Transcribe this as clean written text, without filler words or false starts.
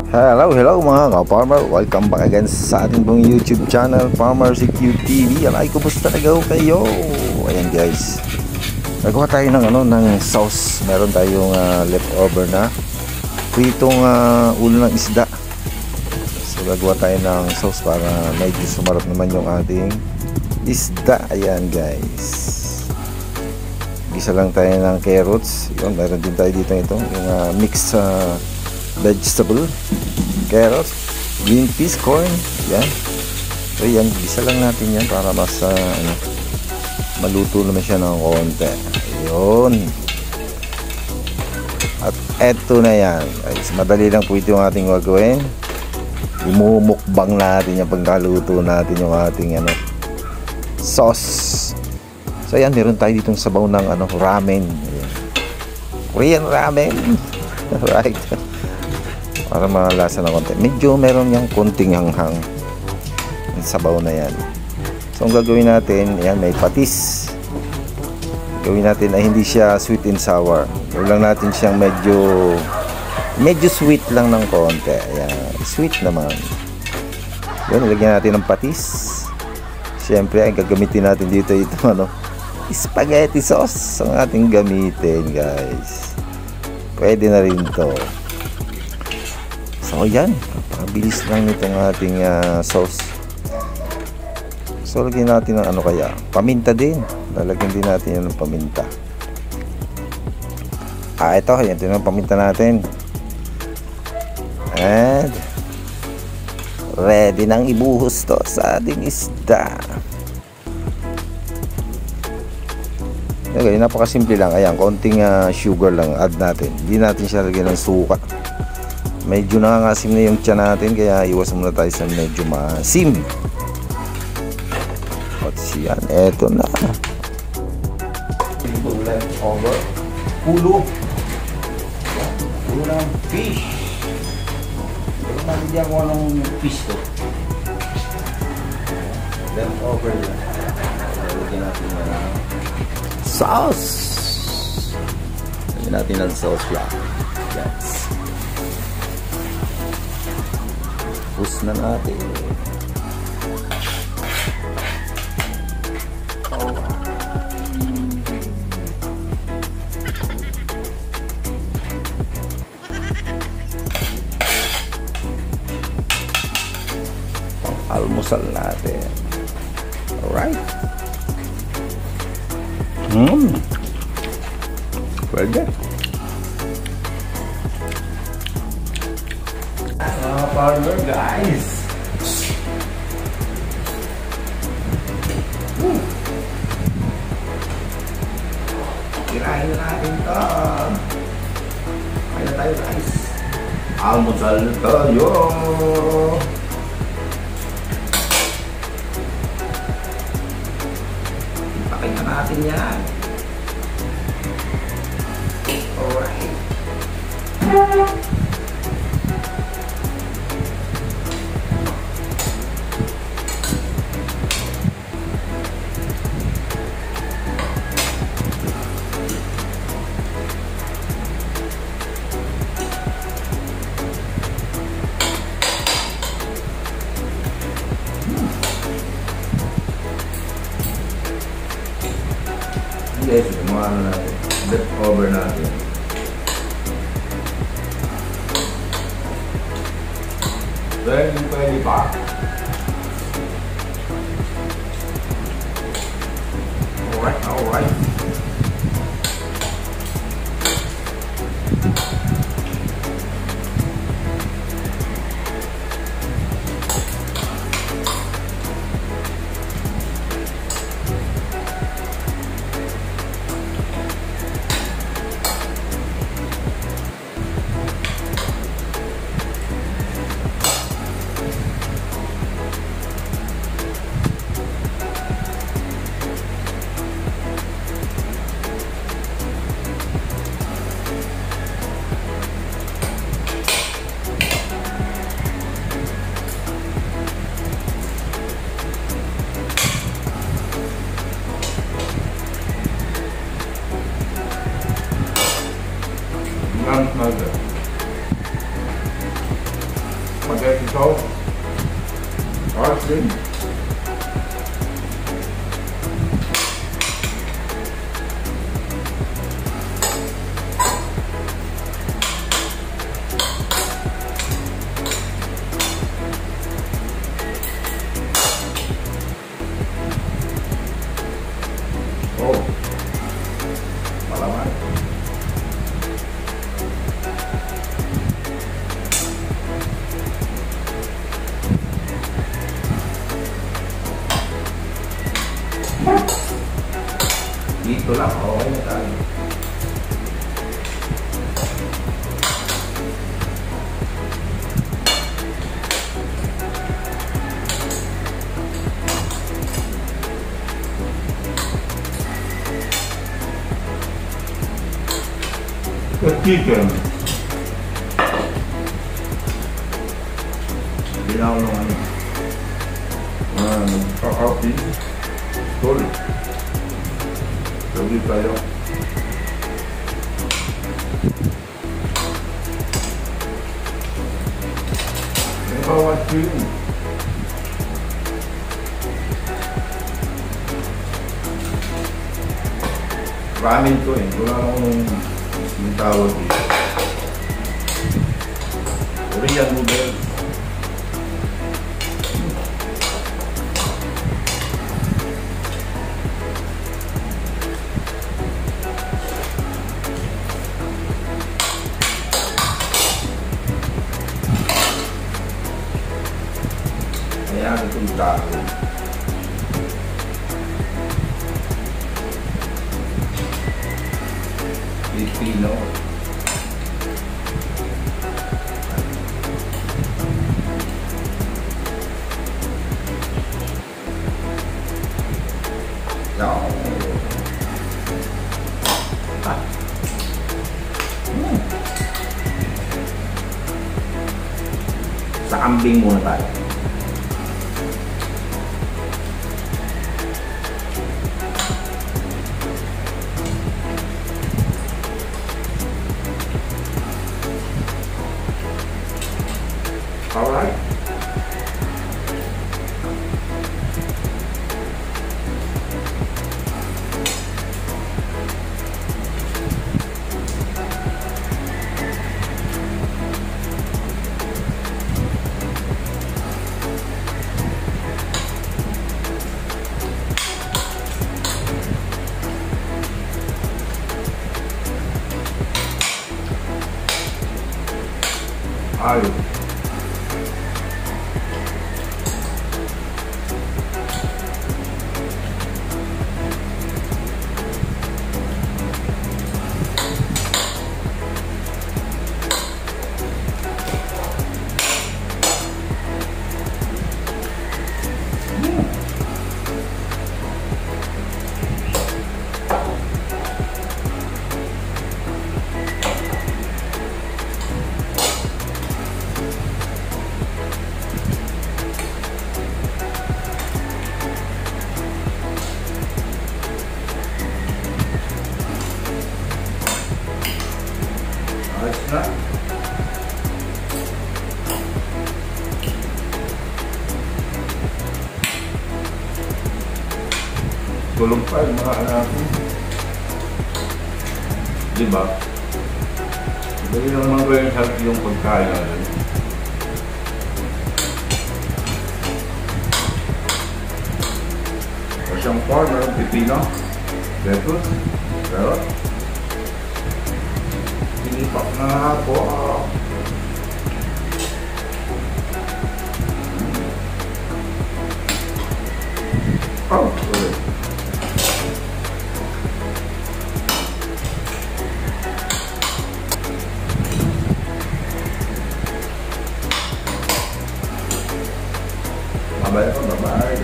Hello mga ka-farmer, welcome back again sa ating pong YouTube channel, Farmer CQ TV. Alay, kumusta na kayo? Ayan guys, nagawa tayo ng sauce. Meron tayong leftover na pritong ulo ng isda. So gagawa tayo ng sauce para medyo sumarap naman yung ating isda. Ayan guys, gisa lang tayo ng carrots. Yun, meron din tayo dito yung mixed vegetable, carrot, green peas, corn. Yan. So yan, gisa lang natin yan para mas maluto naman siya ng konti. Ayun. At eto na yan guys, madali lang po ito yung ating gagawin. Imumukbang natin yung pagkaluto natin yung ating sauce. So yan, meron tayo ditong sabaw ng ramen. Ayan. Korean ramen. Right. Para malasa na konti. Medyo meron yung konting hanghang ang sabaw na yan. So ang gagawin natin, yan, may patis. Gawin natin ay hindi siya sweet and sour. Gawin lang natin siyang medyo sweet lang ng konti. Ayan, sweet naman. Yan, ilagyan natin ng patis. Siyempre, ay gagamitin natin dito spaghetti sauce ang ating gamitin guys. Pwede na rin to. So yan, napakabilis lang nitong ating sauce. So lagyan natin ng paminta din. Lalagyan din natin yan ng paminta. Ito yung paminta natin. And ready nang ibuhos to sa ating isda. Okay, napakasimple lang. Ayan, konting sugar lang add natin. Hindi natin siya lagyan ng suka. Medyo nangangasim na yung tiyan natin, kaya iwas muna tayo sa medyo maasim. At siyan, eto na. Leftover. Pulo. Pulo ng fish. Pero natin ko anong fish to. Leftover yan. Lagyan natin na sauce. Lagyan natin ng sauce lang. Yes. Push na natin. Almusal natin. Alright. Pwede. Farmer guys. Kirain natin to. Kaya tayo guys. Almusal tayo. Ipakita natin yan. Alright. Guys, mga natin, leftover natin. Pwede pa. Alright. Ang smaga. Ikaw? Arsin? Oh, malaman. Dito lang, okay na tayo. Chicken. Binaw ng nagkakapi. Tol. Sabi tayo. Bawat yun. Ramen to eh. Wala akong yung tawag dito. Korean noodles. Ayan itong tao. Filipino. No. Sa kambing muna tayo. Alright. Ayos. Ayos na. Tulong pa yung mga anak ko. Diba? Dali lang naman ko yung healthy yung pagkain natin. O siyang pork, meron pipino, lettuce, carrot. Pinipak na ako. Oh, sorry. Babay ako, babay.